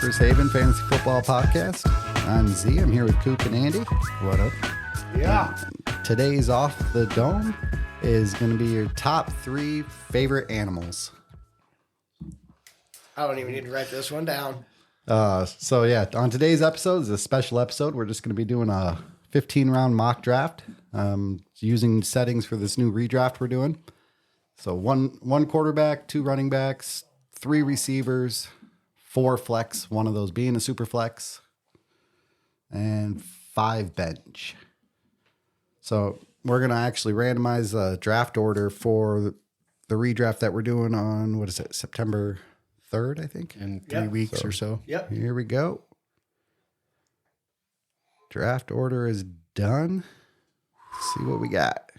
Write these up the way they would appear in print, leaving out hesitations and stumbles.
First Haven Fantasy Football Podcast. I'm Z. I'm here with Koop and Andy. What up? Yeah. Today's Off the Dome is going to be your top 3 favorite animals. I don't even need to write this one down. On today's episode is a special episode. We're just going to be doing a 15-round mock draft using settings for this new redraft we're doing. So one quarterback, 2 running backs, 3 receivers, 4 flex, one of those being a super flex, and 5 bench. So we're going to actually randomize a draft order for the redraft that we're doing on, September 3rd, I think? In 3 weeks or so. Yep. Here we go. Draft order is done. Let's see what we got.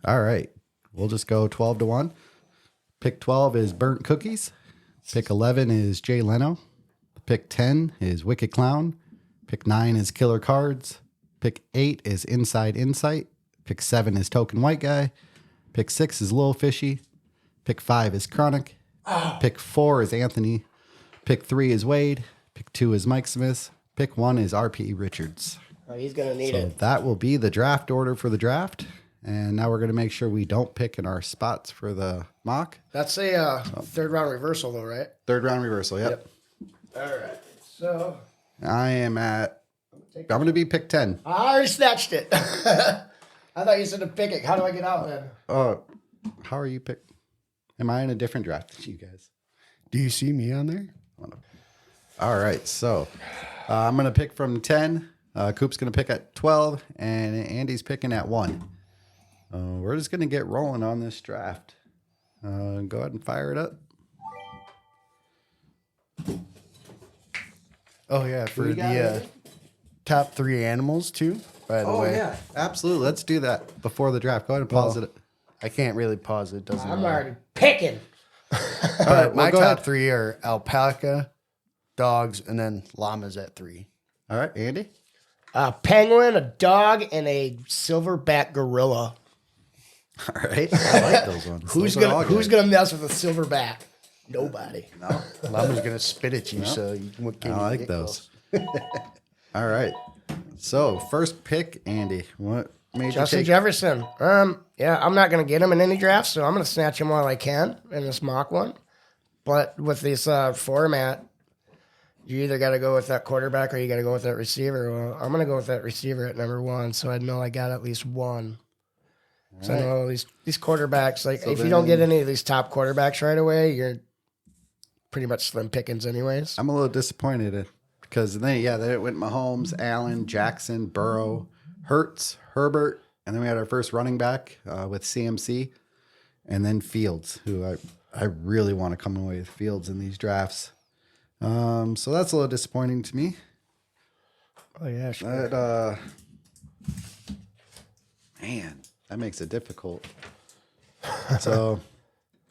All right. We'll just go 12 to 1. Pick 12 is Burnt Cookies. Pick 11 is Jay Leno. Pick 10 is Wicked Clown. Pick 9 is Killer Cards. Pick 8 is Inside Insight. Pick 7 is Token White Guy. Pick 6 is Lil Fishy. Pick 5 is Chronic. Pick 4 is Anthony. Pick 3 is Wade. Pick 2 is Mike Smith. Pick 1 is RP Richards. Oh, he's going to need So it. that will be the draft order for the draft. And now we're going to make sure we don't pick in our spots for the mock. That's a third round reversal, though, right? 3rd round reversal, yep. All right. So I'm going to be pick 10. I already snatched it. I thought you said to pick it. How do I get out then? How are you pick? Am I in a different draft than you guys? Do you see me on there? All right, so I'm going to pick from 10. Coop's going to pick at 12, and Andy's picking at 1. We're just going to get rolling on this draft. Go ahead and fire it up. Oh, yeah, for We got the it. top 3 animals, too, by the way. Yeah, absolutely. Let's do that before the draft. Go ahead and pause it. I can't really pause it. Doesn't I'm matter. already picking. But my go top ahead. 3 are alpaca, dogs, and then llamas at 3. All right, Andy. A penguin, a dog, and a silverback gorilla. All right. I like those ones. Who's Those are all gonna good. mess with a silverback? Nobody. No, Llama's going to spit at you, so you can't I like get those. All right. So first pick, Andy. What made Justin you take? Jefferson. Yeah, I'm not gonna get him in any draft, so I'm gonna snatch him while I can in this mock one. But with this format, you either got to go with that quarterback or you got to go with that receiver. Well, I'm gonna go with that receiver at number 1, so I know I got at least one. So I know these quarterbacks, like So if you don't get then- any of these top quarterbacks right away, you're pretty much slim pickings anyways. I'm a little disappointed because then it went Mahomes, Allen, Jackson, Burrow, Hurts, Herbert, and then we had our first running back with CMC, and then Fields, who I really want to come away with Fields in these drafts. So that's a little disappointing to me. Oh yeah, sure. But, man, that makes it difficult. So,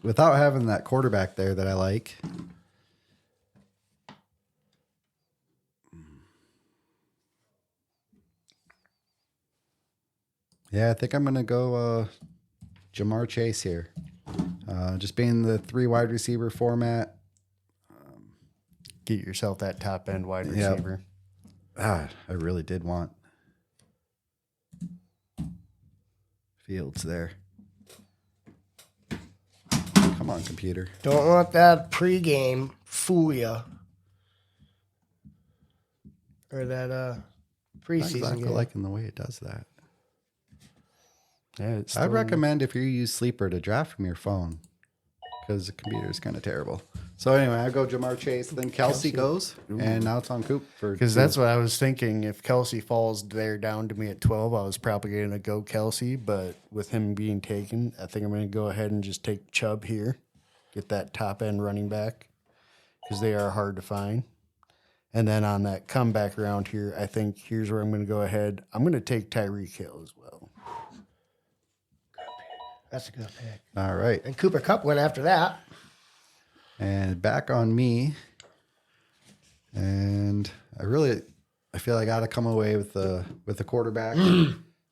without having that quarterback there that I like, I think I'm going to go Jamar Chase here. Just being the 3 wide receiver format. Get yourself that top end wide Yep. receiver. I really did want Fields there. Come on, computer. Don't let that pregame fool you. Or that Not preseason exactly game. liking the way it does that. Yeah, it's I'd recommend if you use Sleeper to draft from your phone because the computer is kind of terrible. So anyway, I go Jamar Chase, then Kelsey goes, and now it's on Coop for Because that's what I was thinking. If Kelsey falls there down to me at 12, I was probably going to go Kelsey. But with him being taken, I think I'm going to go ahead and just take Chubb here. Get that top end running back because they are hard to find. And then on that comeback round here, I think here's where I'm going to go ahead. I'm going to take Tyreek Hill as well. That's a good pick. All right, And Cooper Kupp went after that. and back on me. And I feel I got to come away with the quarterback.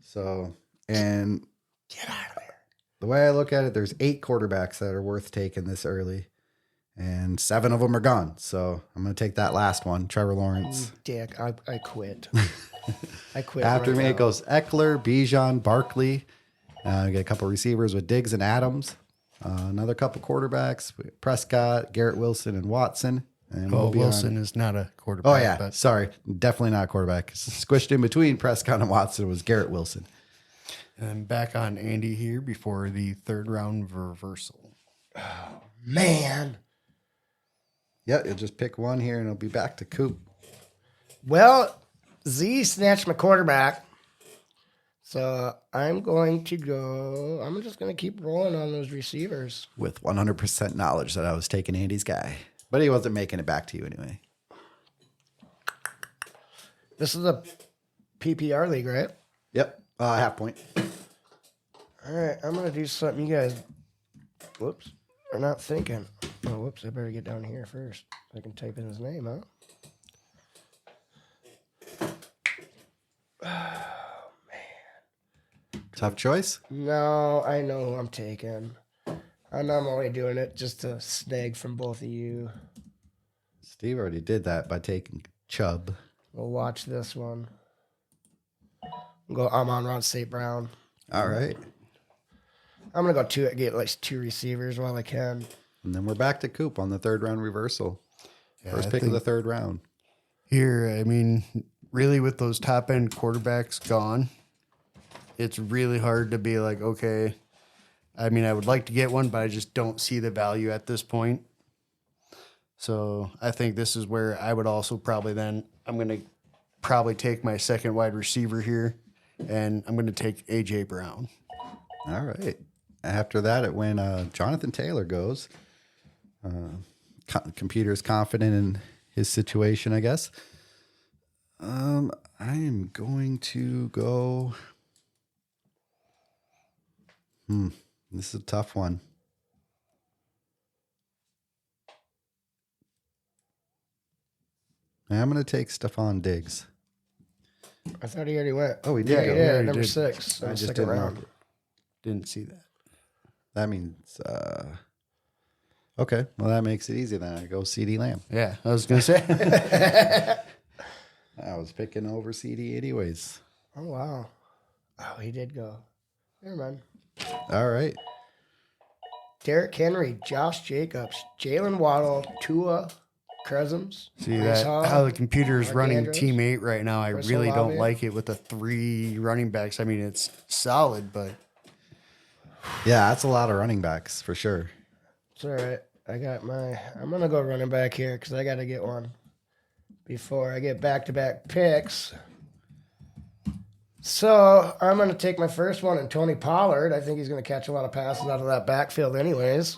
So, and Get out of here. the way I look at it, there's 8 quarterbacks that are worth taking this early. and 7 of them are gone. So I'm going to take that last one, Trevor Lawrence. Dick, I quit. I quit. After right me, now. it goes Eckler, Bijan, Barkley. Get a couple receivers with Diggs and Adams. Another couple quarterbacks, Prescott, Garrett Wilson, and Watson. And Well, we'll be Wilson on. is not a quarterback. Oh, yeah. But, Sorry. Definitely not a quarterback. Squished in between Prescott and Watson was Garrett Wilson. and back on Andy here before the third round reversal. Man. Yeah, you'll just pick one here and it'll be back to Koop. Well, Z snatched my quarterback. So I'm going to go. I'm just going to keep rolling on those receivers. With 100% knowledge that I was taking Andy's guy. But he wasn't making it back to you anyway. This is a PPR league, right? Yep. Half point. All right. I'm going to do something you guys, whoops, are not thinking. Oh, whoops. I better get down here first. So I can type in his name, huh? Tough choice. No, I know who I'm taking. And I'm only doing it just to snag from both of you. Steve already did that by taking Chubb. We'll watch this one. I'm on Ron St. Brown. All right. I'm gonna go get at least 2 receivers while I can. And then we're back to Koop on the third round reversal. First I pick of think the third round. Here, I mean, really with those top end quarterbacks gone, it's really hard to be like, okay, I mean, I would like to get one, but I just don't see the value at this point. So I think this is where I would also probably then, I'm going to probably take my second wide receiver here, and I'm going to take A.J. Brown. All right. After that, it went Jonathan Taylor goes. Computer's confident in his situation, I guess. I am going to go. This is a tough one. I'm going to take Stephon Diggs. I thought he already went. Oh, he Yeah, did he go. did. Yeah, he Number did. 6. I just second didn't round. mark it. Didn't see that. That means, okay. Well, that makes it easy then. I go CD Lamb. Yeah, I was going to say. I was picking over CD anyways. Oh, wow. Oh, he did go. Never mind. All right. Derrick Henry, Josh Jacobs, Jalen Waddle, Tua, Cousins. See Brees that Hall, how the computer is Mark running Andrews, Team 8 right now. I Chris really don't Olave. like it with the 3 running backs. I mean, it's solid, but Yeah, that's a lot of running backs for sure. It's all right. I'm going to go running back here because I got to get one before I get back-to-back picks. So I'm going to take my first one in Tony Pollard. I think he's going to catch a lot of passes out of that backfield anyways.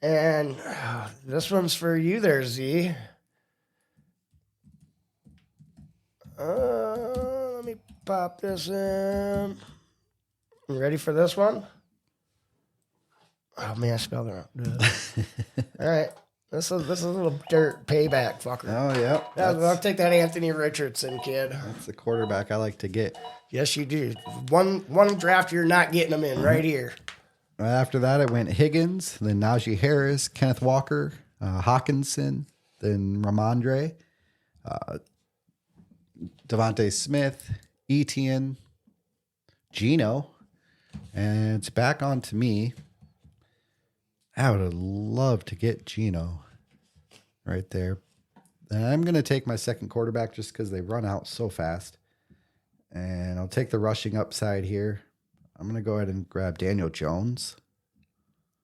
And this one's for you there, Z. Let me pop this in. You ready for this one? Oh, man, I spelled it wrong. All right. This is a little dirt payback, fucker. Oh, yeah. I'll take that Anthony Richardson, kid. That's the quarterback I like to get. Yes, you do. One draft, you're not getting them in right here. Right after that, it went Higgins, then Najee Harris, Kenneth Walker, Hawkinson, then Ramondre, Devontae Smith, Etienne, Geno, and it's back on to me. I would have loved to get Geno right there. And I'm going to take my second quarterback just because they run out so fast. And I'll take the rushing upside here. I'm going to go ahead and grab Daniel Jones.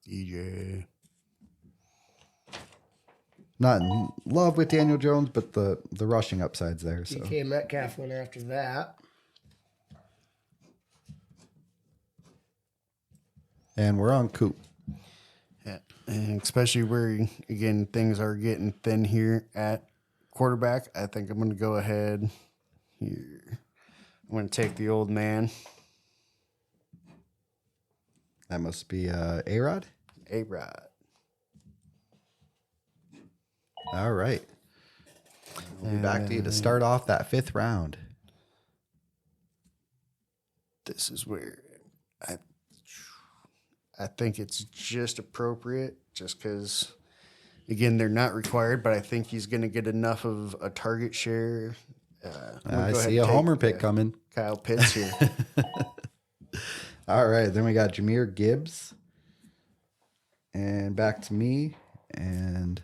DJ. Not in love with Daniel Jones, but the rushing upside's there. So DK Metcalf went after that. and we're on Koop. Yeah. And especially where, again, things are getting thin here at quarterback, I think I'm going to go ahead here. I'm going to take the old man. That must be A-Rod. A-Rod. All right. We'll be back to you to start off that 5th round. This is where I think it's just appropriate just because, again, they're not required, but I think he's going to get enough of a target share. I see a homer pick coming. Kyle Pitts here. All right. Then we got Jahmyr Gibbs. And back to me. And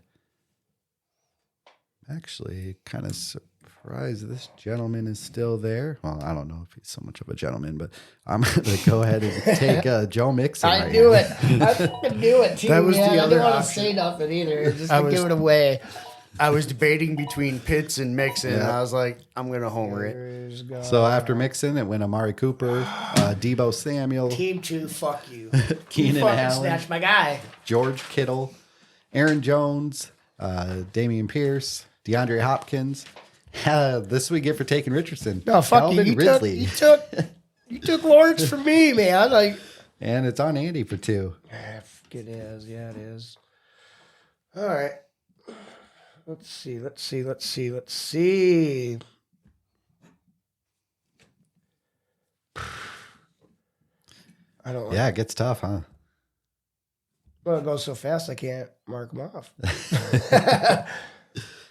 actually kind of surprised this gentleman is still there. Well, I don't know if he's so much of a gentleman, but I'm going to go ahead and take Joe Mixon. I knew it. I fucking knew it too. That was man. the I other didn't want to option. say nothing either. Just to give it away. I was debating between Pitts and Mixon, and I was like, I'm going to homer it. So after Mixon, it went Amari Cooper, Debo Samuel, Team 2, fuck you. Keenan You fucking Allen, snatched my guy. George Kittle, Aaron Jones, Damian Pierce, DeAndre Hopkins. This we get for taking Richardson. No, fuck Calvin you. Ridley. You took Lawrence from me, man. Like, And it's on Andy for 2. it is. Yeah, it is. All right. Let's see. I don't like Yeah, it gets tough, huh? Well, it goes so fast I can't mark them off.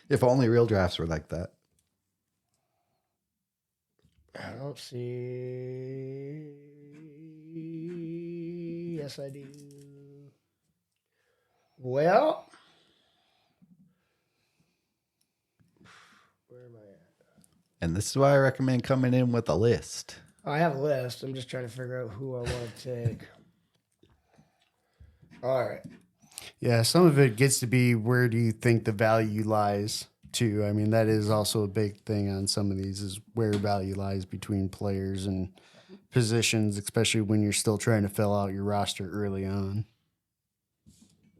If only real drafts were like that. I don't see. Yes, I do. Well, where am I at? And this is why I recommend coming in with a list. I have a list. I'm just trying to figure out who I want to take. All right. Yeah, some of it gets to be where do you think the value lies, too. I mean, that is also a big thing on some of these is where value lies between players and positions, especially when you're still trying to fill out your roster early on.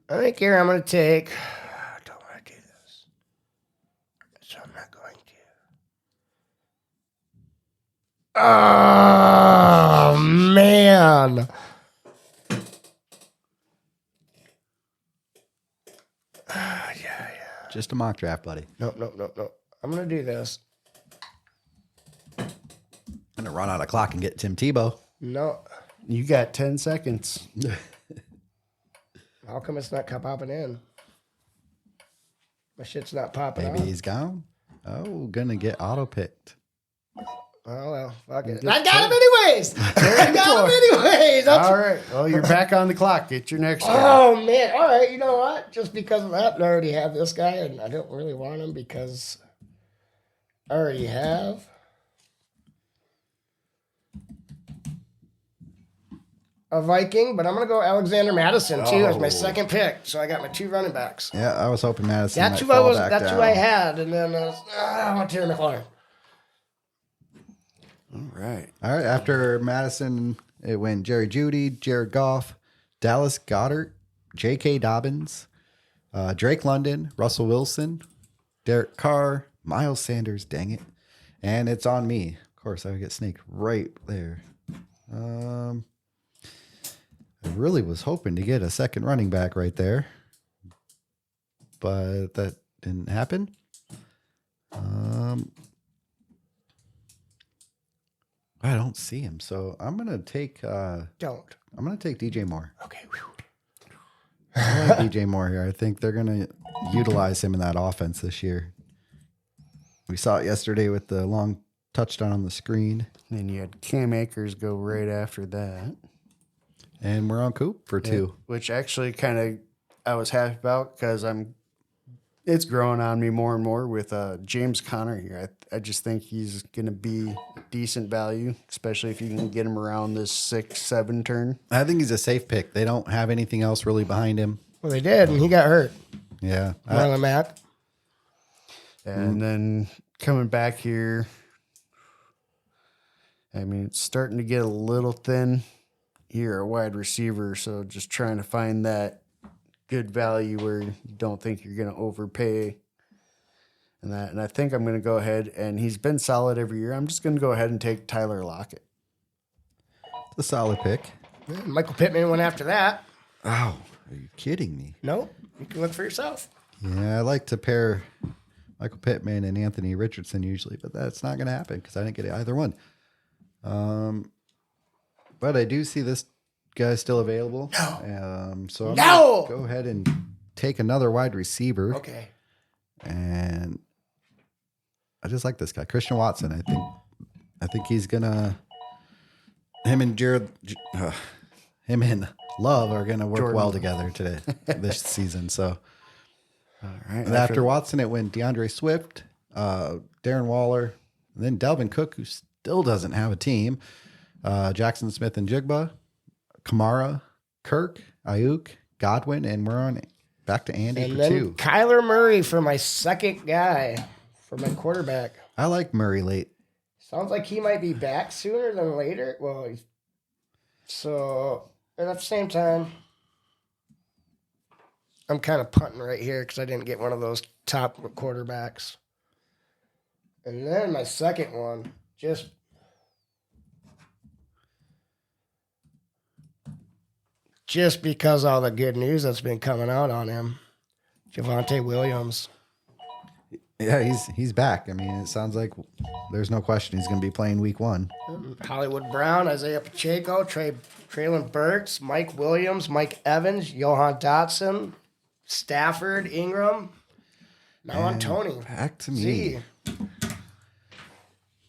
I think here I'm going to take. I don't want to do this, so I'm not going to. Oh man! Yeah. Just a mock draft, buddy. Nope. I'm going to do this. I'm going to run out of clock and get Tim Tebow. No. You got 10 seconds. How come it's not popping in? My shit's not popping Maybe out. he's gone. Oh, going to get auto picked. Oh, well, fuck it. I got him anyways. All right. Well, you're back on the clock. Get your next guy. Oh, man. All right. You know what? Just because of that, I already have this guy, and I don't really want him because I already have. A Viking, but I'm going to go Alexander Madison, too, as my second pick. So I got my 2 running backs. Yeah, I was hoping Madison That's might who I fall was. back That's down. who I had, and then I want Terry McLaurin. All right. All right, after Madison, it went Jerry Jeudy, Jared Goff, Dallas Goddard, J.K. Dobbins, Drake London, Russell Wilson, Derek Carr, Miles Sanders, dang it. And it's on me. Of course, I would get snaked right there. I really was hoping to get a second running back right there, but that didn't happen. I don't see him, so I'm gonna take. I'm gonna take DJ Moore. Okay. I like DJ Moore here. I think they're gonna utilize him in that offense this year. We saw it yesterday with the long touchdown on the screen, Then you had Cam Akers go right after that. and we're on Koop for 2. Which actually kind of I was happy about because it's growing on me more and more with James Conner here. I just think he's going to be decent value, especially if you can get him around this 6-7 turn. I think he's a safe pick. They don't have anything else really behind him. Well, they did, and he got hurt. Yeah, Marlon Mack. And then coming back here, I mean, it's starting to get a little thin here, a wide receiver. So just trying to find that good value where you don't think you're going to overpay. And I think I'm going to go ahead, and he's been solid every year. I'm just going to go ahead and take Tyler Lockett. it's a solid pick. Yeah, Michael Pittman went after that. Oh, are you kidding me? No, you can look for yourself. Yeah, I like to pair Michael Pittman and Anthony Richardson usually, but that's not going to happen because I didn't get either one. But I do see this guys still available? No. So I'm No! gonna go ahead and take another wide receiver. Okay. And I just like this guy, Christian Watson. I think he's gonna. Him and him and Love are gonna work well together this season. So, All right. and after Watson, it went DeAndre Swift, Darren Waller, and then Delvin Cook, who still doesn't have a team. Jackson Smith and Jigba, Kamara, Kirk, Ayuk, Godwin, and we're on back to Andy And for then 2. Kyler Murray for my second guy, for my quarterback. I like Murray late. Sounds like he might be back sooner than later. Well, and at the same time, I'm kind of punting right here because I didn't get one of those top quarterbacks. And then my second one, just because all the good news that's been coming out on him, Javonte Williams. Yeah, he's back. I mean, it sounds like there's no question he's going to be playing week 1. Hollywood Brown, Isaiah Pacheco, Traylon Burks, Mike Williams, Mike Evans, Johan Dotson, Stafford, Ingram. Now on Tony. Back to me. Z.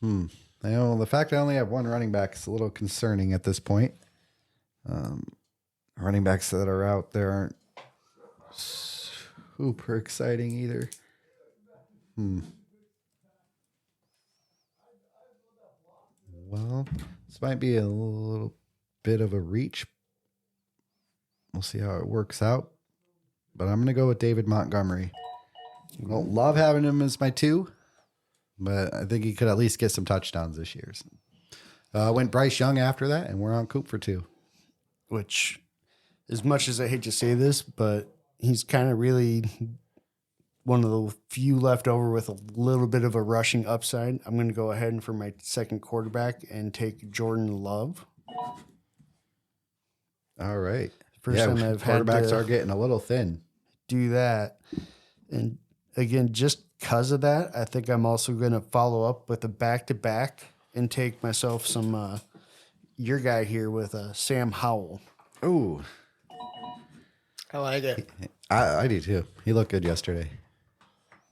I know the fact I only have one running back is a little concerning at this point. Running backs that are out there aren't super exciting either. Well, this might be a little bit of a reach. We'll see how it works out. But I'm going to go with David Montgomery. I don't love having him as my 2, but I think he could at least get some touchdowns this year. Went Bryce Young after that, and we're on Koop for 2. Which, as much as I hate to say this, but he's kind of really one of the few left over with a little bit of a rushing upside. I'm going to go ahead and for my second quarterback and take Jordan Love. All right. First time I've had quarterbacks to are getting a little thin. do that. And again, just because of that, I think I'm also going to follow up with a back-to-back and take myself some your guy here with Sam Howell. Ooh, I like it. I do too. He looked good yesterday.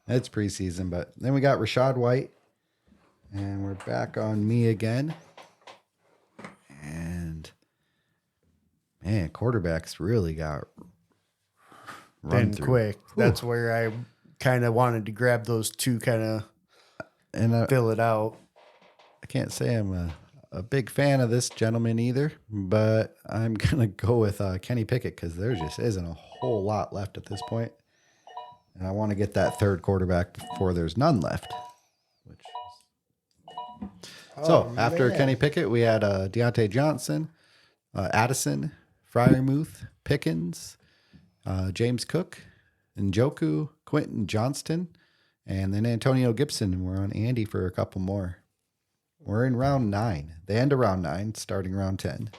It's preseason, but then we got Rashad White, and we're back on me again. And man, quarterbacks really got run Been through quick. That's where I kind of wanted to grab those two, kind of And fill it out. I can't say I'm a big fan of this gentleman either, but I'm gonna go with Kenny Pickett because there just isn't a whole lot left at this point. And I want to get that third quarterback before there's none left. After Kenny Pickett, we had Deontay Johnson, Addison, Freiermuth, Pickens, James Cook, Njoku, Quentin Johnston, and then Antonio Gibson. And we're on Andy for a couple more. We're in round 9, the end of round 9, starting round 10.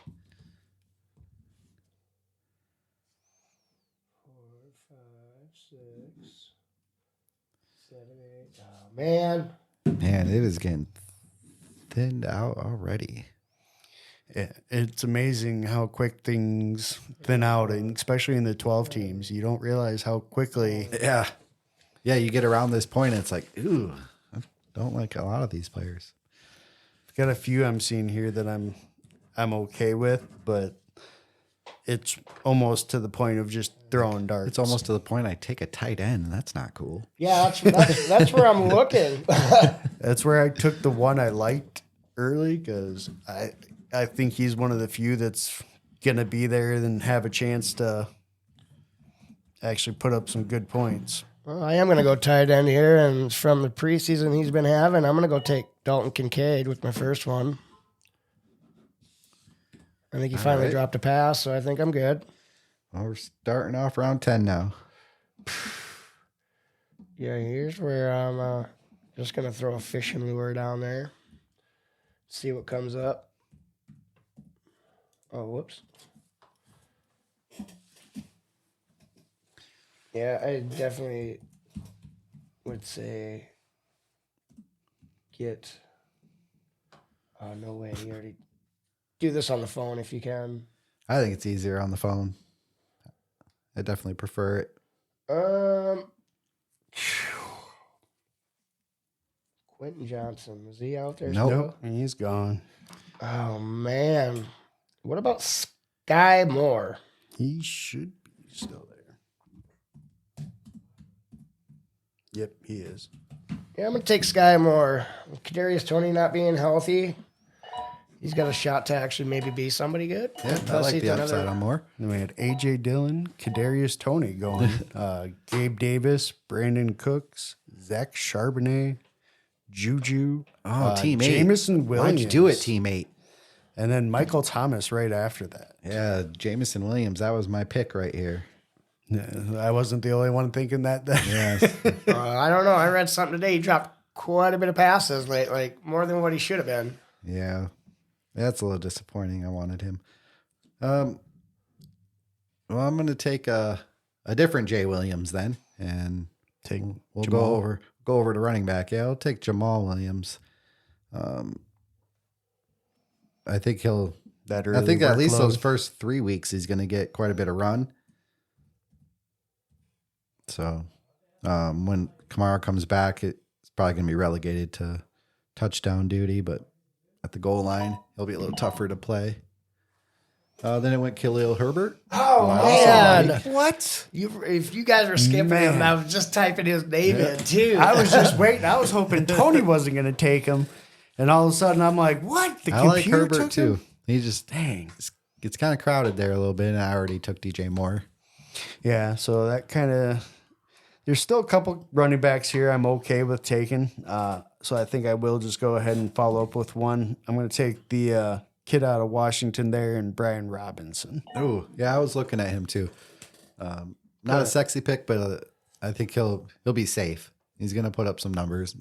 4, 5, 6, 7, 8. Oh, man. Man, it is getting thinned out already. It's amazing how quick things thin out, and especially in the 12 teams. You don't realize how quickly. Yeah. Yeah, you get around this point, and it's like, ooh, I don't like a lot of these players. Got a few I'm seeing here that I'm okay with, but it's almost to the point of just throwing darts. It's almost to the point I take a tight end, and that's not cool. Yeah, that's where I'm looking. That's where I took the one I liked early because I think he's one of the few that's gonna be there and have a chance to actually put up some good points. Well, I am going to go tight end here, and from the preseason he's been having, I'm going to go take Dalton Kincaid with my first one. I think he finally dropped a pass, so I think I'm good. Well, we're starting off round 10 now. Yeah, here's where I'm just going to throw a fishing lure down there. See what comes up. Oh, whoops. Yeah, I definitely would say get. Oh, no way. You already do this on the phone if you can. I think it's easier on the phone. I definitely prefer it. Quentin Johnson, is he out there? Nope. Still? He's gone. Oh man, what about Sky Moore? He should be still there. Yep, he is. Yeah, I'm gonna take Sky Moore. With Kadarius Toney not being healthy, he's got a shot to actually maybe be somebody good. Yeah, I Plus like he's the upside on Moore. Then we had A.J. Dillon, Kadarius Toney going, Gabe Davis, Brandon Cooks, Zach Charbonnet, Juju, team 8. Jamison Williams. Why'd you do it, team 8? And then Michael Thomas right after that. Yeah, Jamison Williams. That was my pick right here. Yeah, I wasn't the only one thinking that. Yes. I don't know. I read something today. He dropped quite a bit of passes, like more than what he should have been. Yeah. That's a little disappointing. I wanted him. Well, I'm going to take a different Jay Williams then, and we'll go over to running back. Yeah, I'll take Jamal Williams. I think at least those first 3 weeks he's going to get quite a bit of run. So when Kamara comes back, it's probably going to be relegated to touchdown duty, but at the goal line, he'll be a little tougher to play. Then it went Khalil Herbert. Oh, man. What? If you guys were skipping him, I was just typing his name in, too. I was just waiting. I was hoping Tony wasn't going to take him. And all of a sudden, I'm like, what? The I computer like Herbert took too. him? He just, Dang. it's kind of crowded there a little bit, and I already took DJ Moore. Yeah, so that kind of... There's still a couple running backs here I'm okay with taking. So I think I will just go ahead and follow up with one. I'm going to take the kid out of Washington there and Brian Robinson. Oh, yeah, I was looking at him too. Not a sexy pick, but I think he'll be safe. He's going to put up some numbers.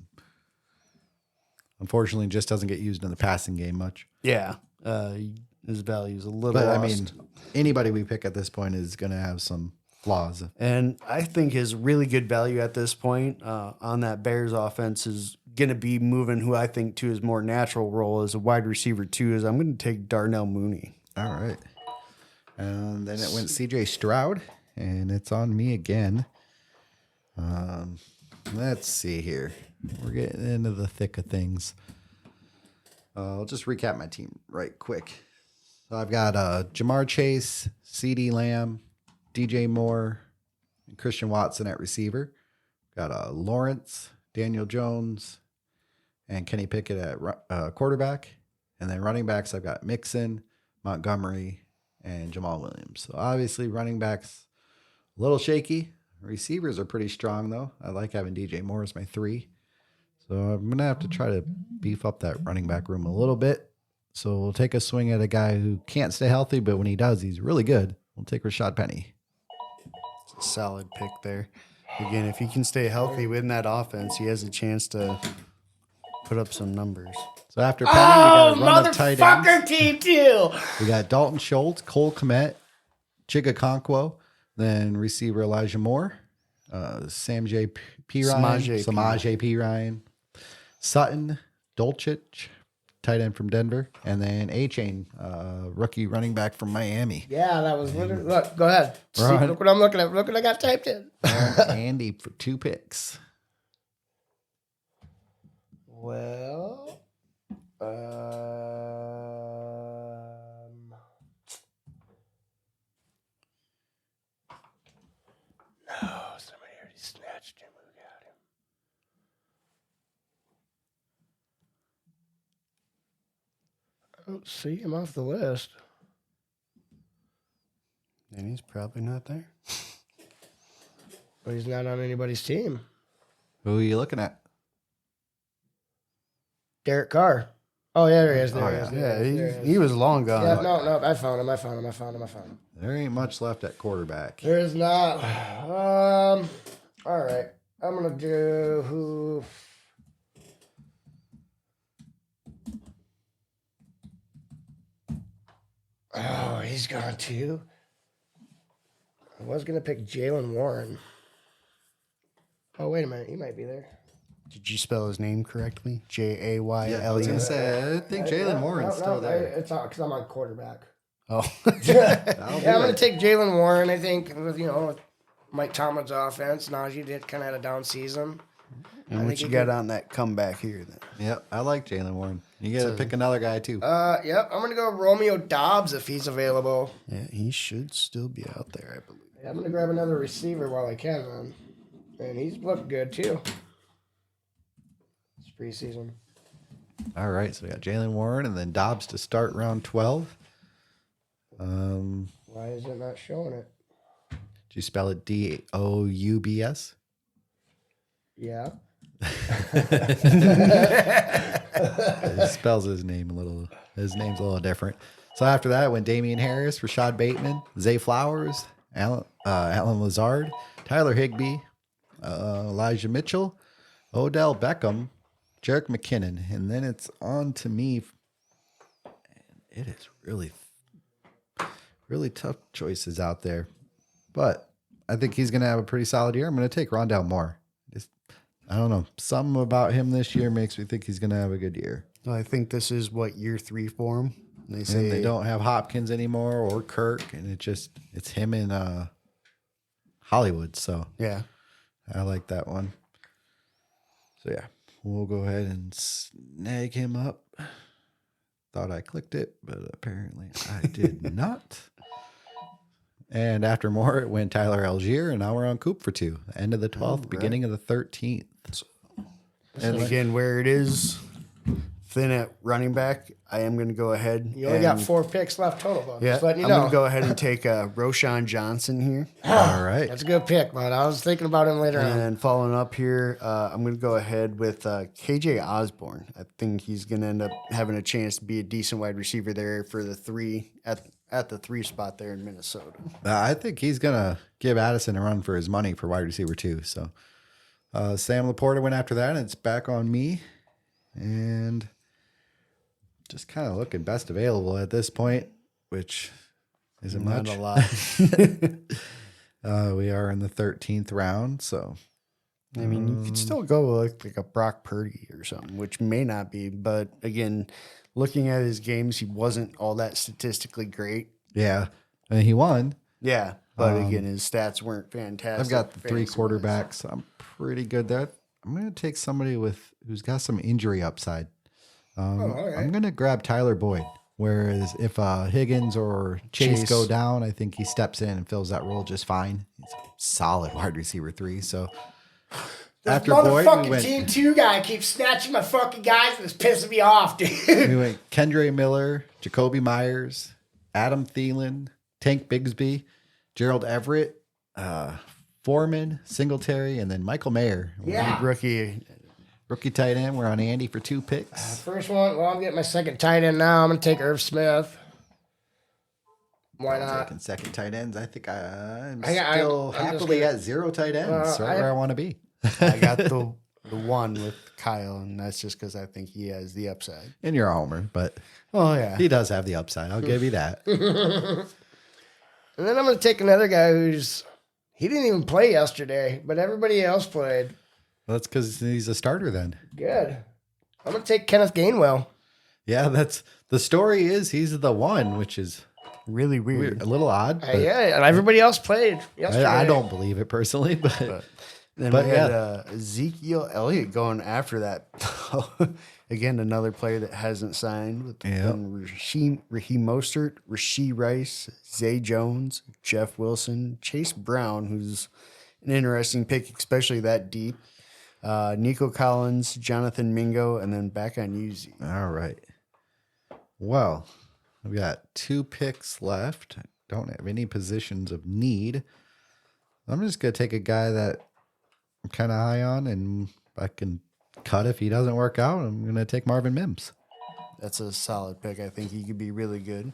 Unfortunately, just doesn't get used in the passing game much. Yeah, his value is a little But lost. I mean, anybody we pick at this point is going to have some flaws. And I think his really good value at this point on that Bears offense is going to be moving who I think to his more natural role as a wide receiver too. Is I'm going to take Darnell Mooney. All right. And then it went CJ Stroud, and it's on me again. Let's see here. We're getting into the thick of things. I'll just recap my team right quick. So I've got Jamar Chase, CD Lamb, DJ Moore, and Christian Watson at receiver. Got Lawrence, Daniel Jones, and Kenny Pickett at quarterback. And then running backs, I've got Mixon, Montgomery, and Jamal Williams. So obviously running backs a little shaky. Receivers are pretty strong, though. I like having DJ Moore as my 3. So I'm going to have to try to beef up that running back room a little bit. So we'll take a swing at a guy who can't stay healthy, but when he does, he's really good. We'll take Rashad Penny. Solid pick there. Again, if he can stay healthy within that offense, he has a chance to put up some numbers. So after Penny, we got a run of tight ends. Motherfucker, team 2. We got Dalton Schultz, Cole Kmet, Chiga Conquo, then receiver Elijah Moore, Samaje P. Ryan, Sutton, Dolchich, tight end from Denver, and then A-Chain, rookie running back from Miami. Yeah, that was literally. Look, go ahead. See, Right. look what I'm looking at. Look what I got typed in. Andy for 2 picks. Well, no, somebody already snatched him. Who got him? I don't see him off the list. And he's probably not there. But he's not on anybody's team. Who are you looking at? Derek Carr. Oh, yeah, there he is. There Oh, he yeah. is. There he is. He was long gone. Yeah, no, I found him. There ain't much left at quarterback. There is not. All right. I'm gonna do who. Oh, he's gone too. I was gonna pick Jalen Warren. Oh, wait a minute. He might be there. Did you spell his name correctly? I was going to Jayle. say, I think Jalen Warren's still there. It's because I'm on quarterback. Oh, Yeah, I'm going to take Jalen Warren, I think, with Mike Tomlin's offense. Najee did kind of had a down season. and what you got on that comeback here then? Yep, I like Jalen Warren. You got to pick another guy too. Yep, I'm going to go Romeo Dobbs if he's available. Yeah, he should still be out there, I believe. Yeah, I'm going to grab another receiver while I can, man. And he's looked good, too. It's preseason. All right, so we got Jalen Warren and then Dobbs to start round 12. Why is it not showing it? Did you spell it Doubs? Yeah. He spells his name a little. His name's a little different. So after that went Damian Harris, Rashad Bateman, Zay Flowers, Alan Lazard, Tyler Higbee, Elijah Mitchell, Odell Beckham, Jerick McKinnon, and then it's on to me. And it is really tough choices out there, but I think he's going to have a pretty solid year. I'm going to take Rondale Moore. I don't know. Something about him this year makes me think he's going to have a good year. Well, I think this is year 3 for him. They say And they don't have Hopkins anymore or Kirk, and it's him and Hollywood. So yeah, I like that one. So yeah, we'll go ahead and snag him up. Thought I clicked it, but apparently I did not. And after Moore, it went Tyler Algier, and now we're on Koop for 2. End of the 12th, beginning of the 13th. and again, where it is thin at running back, I am going to go ahead. You only got 4 picks left total, though. Yeah, Just letting you I'm know. going to go ahead and take Roshan Johnson here. All right. That's a good pick, bud. I was thinking about him later on. And following up here, I'm going to go ahead with KJ Osborne. I think he's going to end up having a chance to be a decent wide receiver there for the 3 at the 3 spot there in Minnesota. I think he's going to give Addison a run for his money for wide receiver 2. So Sam Laporta went after that, and it's back on me. And just kind of looking best available at this point, which isn't Not much. a lot. We are in the 13th round, so I mean, you could still go with like a Brock Purdy or something, which may not be. But again, looking at his games, he wasn't all that statistically great. yeah. I mean, he won. Yeah, but again, his stats weren't fantastic. I've got the 3 fantasy-wise. quarterbacks. I'm pretty good there. I'm going to take somebody who's got some injury upside. all right. I'm going to grab Tyler Boyd. Whereas if Higgins or Chase go down, I think he steps in and fills that role just fine. He's a solid wide receiver 3. So after Boyd, we went, Team 2 guy keeps snatching my fucking guys and it's pissing me off, dude. we went Kendre Miller, Jacoby Myers, Adam Thielen, Tank Bigsby, Gerald Everett, Foreman, Singletary, and then Michael Mayer. Yeah. Rookie, Tight end. We're on Andy for 2 picks. First one, well, I'm getting my second tight end now. I'm going to take Irv Smith. Why not? Taking second tight ends. I think I'm I'm still just happily gonna- at 0 tight ends. Right where I want to be. I got the one with Kyle, and that's just because I think he has the upside. And you're a homer, but Oh yeah, he does have the upside. I'll give you that. And then I'm going to take another guy he didn't even play yesterday, but everybody else played. That's because he's a starter then. Good. I'm going to take Kenneth Gainwell. Yeah, that's the story is he's the one, which is really weird. a little odd. But Yeah, and everybody else played yesterday. I don't believe it personally, but Then But we had Ezekiel Elliott going after that. Again, another player that hasn't signed with Raheem Mostert, Rasheed Rice, Zay Jones, Jeff Wilson, Chase Brown, who's an interesting pick, especially that deep. Nico Collins, Jonathan Mingo, and then back on Uzi. all right. Well, we've got 2 picks left. Don't have any positions of need. I'm just gonna take a guy that I'm kind of high on, and I can cut if he doesn't work out. I'm gonna take Marvin Mims. That's a solid pick. I think he could be really good.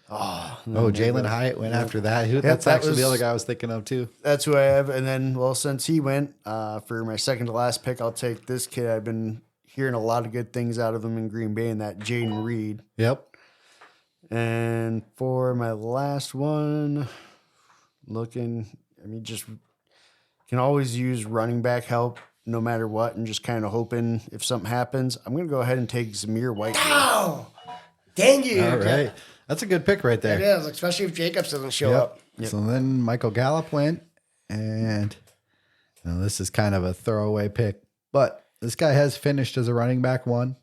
Jalen Hyatt went after that. That's that actually the was- other guy I was thinking of too. That's who I have. And then, well, since he went for my second to last pick, I'll take this kid. I've been hearing a lot of good things out of him in Green Bay, and that Jaden Reed. Yep. And for my last one, just can always use running back help no matter what, and just kind of hoping if something happens. I'm going to go ahead and take Zamir White. Oh, dang you. All right. That's a good pick right It there. is, especially if Jacobs doesn't show up. So then Michael Gallup went, and this is kind of a throwaway pick, but this guy has finished as a running back one.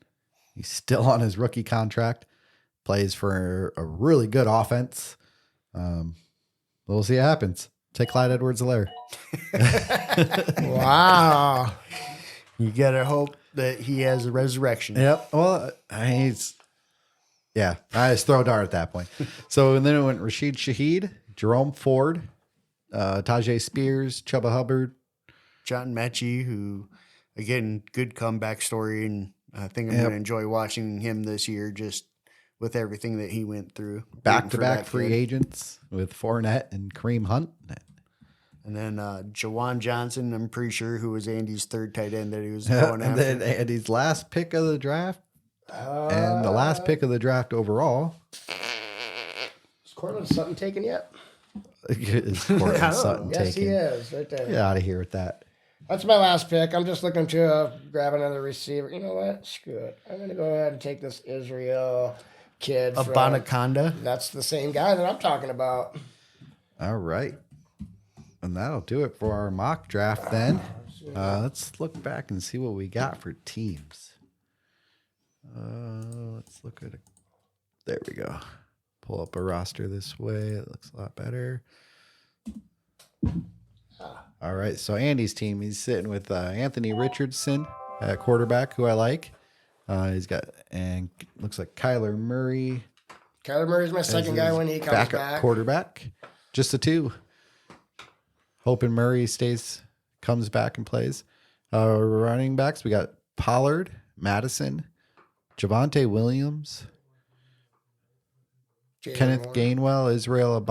He's still on his rookie contract, plays for a really good offense. We'll see what happens. Take Clyde Edwards-Helaire. Wow. You gotta hope that he has a resurrection. Yep. Well, I just throw a dart at that point. So and then it went Rashid Shaheed, Jerome Ford, Tajay Spears, Chuba Hubbard, John Mechie, who, again, good comeback story, and I think I'm going to enjoy watching him this year just with everything that he went through. back-to-back free agents with Fournette and Kareem Hunt. And then Jawan Johnson, I'm pretty sure, who was Andy's third tight end that he was going And after. then Andy's last pick of the draft, and the last pick of the draft overall Is Cortland Sutton taken yet? is Courtland Sutton Yes, he taken. is. Right there. Get out of here with that. That's my last pick. I'm just looking to grab another receiver. You know what? Screw it. I'm going to go ahead and take this Israel kid. Abanaconda. That's the same guy that I'm talking about. All right. And that'll do it for our mock draft then. Let's look back and see what we got for teams. Let's look at it. There we go. Pull up a roster this way. It looks a lot better. All right. So Andy's team, he's sitting with Anthony Richardson at quarterback, who I like. He's got, and looks like Kyler Murray. Kyler Murray's my second guy when he comes Backup back. quarterback. Just a two. Hoping Murray comes back and plays. Running backs, we got Pollard, Madison, Javonte Williams, Kenneth Gainwell, Israel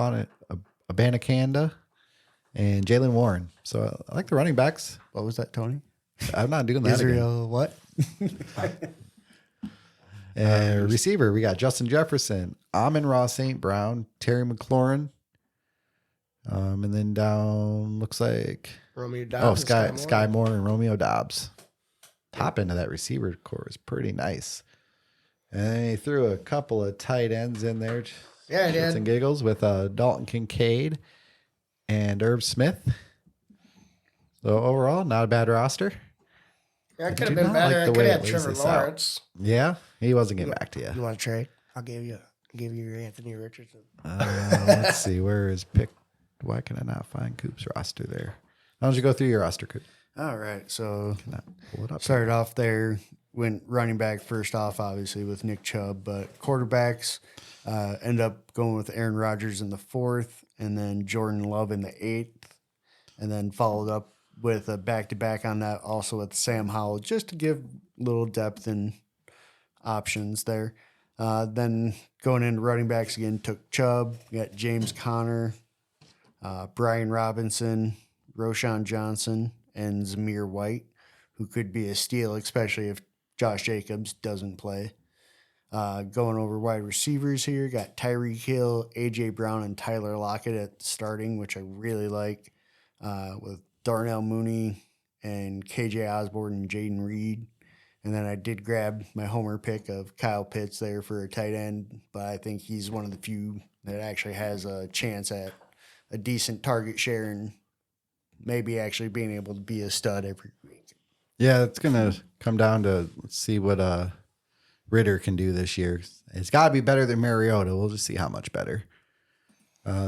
Abanikanda, and Jalen Warren. So I like the running backs. What was that, Tony? I'm not doing that again. Israel what? And receiver, we got Justin Jefferson, Amon-Ra St. Brown, Terry McLaurin. And then down looks like Romeo Dobbs. Sky Moore and Romeo Dobbs. Top end of that receiver core is pretty nice. And he threw a couple of tight ends in there. Yeah, he Shits did. and giggles with Dalton Kincaid and Herb Smith. So overall, not a bad roster. That do could have been not better. like I the could way have it lays Trevor this out. Lawrence. Yeah, he wasn't getting back to you. You want to trade? I'll give you your Anthony Richardson. Let's see, where is pick? Why can I not find Coop's roster there? Why don't you go through your roster, Coop? All right. So Can I pull it up? started off there, went running back first off, obviously, with Nick Chubb, but quarterbacks end up going with Aaron Rodgers in the 4th, and then Jordan Love in the 8th, and then followed up with a back-to-back on that, also with Sam Howell, just to give a little depth and options there. Then going into running backs again, took Chubb, got James Conner, Brian Robinson, Roshan Johnson, and Zamir White, who could be a steal, especially if Josh Jacobs doesn't play. Going over wide receivers here, got Tyreek Hill, A.J. Brown, and Tyler Lockett at starting, which I really like, with Darnell Mooney and KJ Osborne and Jaden Reed. And then I did grab my homer pick of Kyle Pitts there for a tight end, but I think he's one of the few that actually has a chance at a decent target share and maybe actually being able to be a stud every week. Yeah, it's gonna come down to let's see what Ritter can do this year. It's got to be better than Mariota. We'll just see how much better.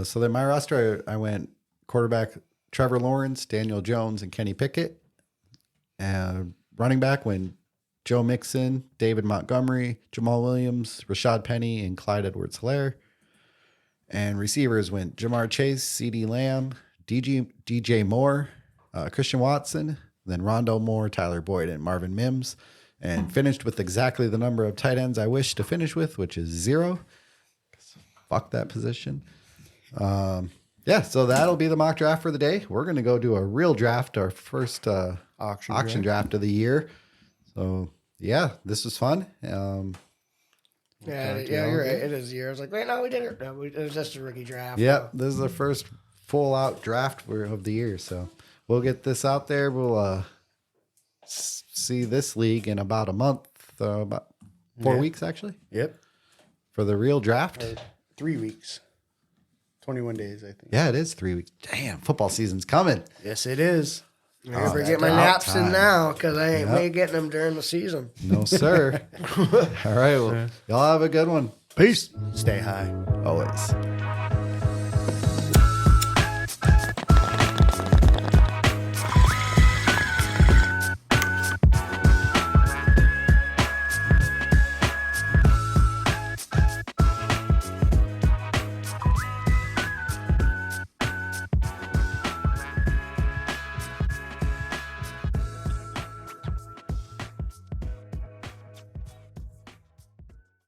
So then my roster, I went quarterback Trevor Lawrence, Daniel Jones, and Kenny Pickett. Running back went Joe Mixon, David Montgomery, Jamal Williams, Rashad Penny, and Clyde Edwards-Helaire. And receivers went Jamar Chase, CeeDee Lamb, DJ Moore, Christian Watson, then Rondo Moore, Tyler Boyd, and Marvin Mims. And finished with exactly the number of tight ends I wish to finish with, which is 0. Fuck that position. Yeah, so that'll be the mock draft for the day. We're going to go do a real draft, our first auction draft of the year. So, yeah, this was fun. Yeah, you're right. It is years. I was like, wait, no, we did it. No, it was just a rookie draft. Yep, this is the first full-out draft of the year. So we'll get this out there. We'll see this league in about a month, about 4 weeks, actually. Yep. For the real draft. 3 weeks. 21 days, I think. Yeah, it is 3 weeks. Damn, football season's coming. Yes, it is. I better get my naps in now because I ain't way getting them during the season. No, sir. All right. Well, y'all have a good one. Peace. Stay high. Always.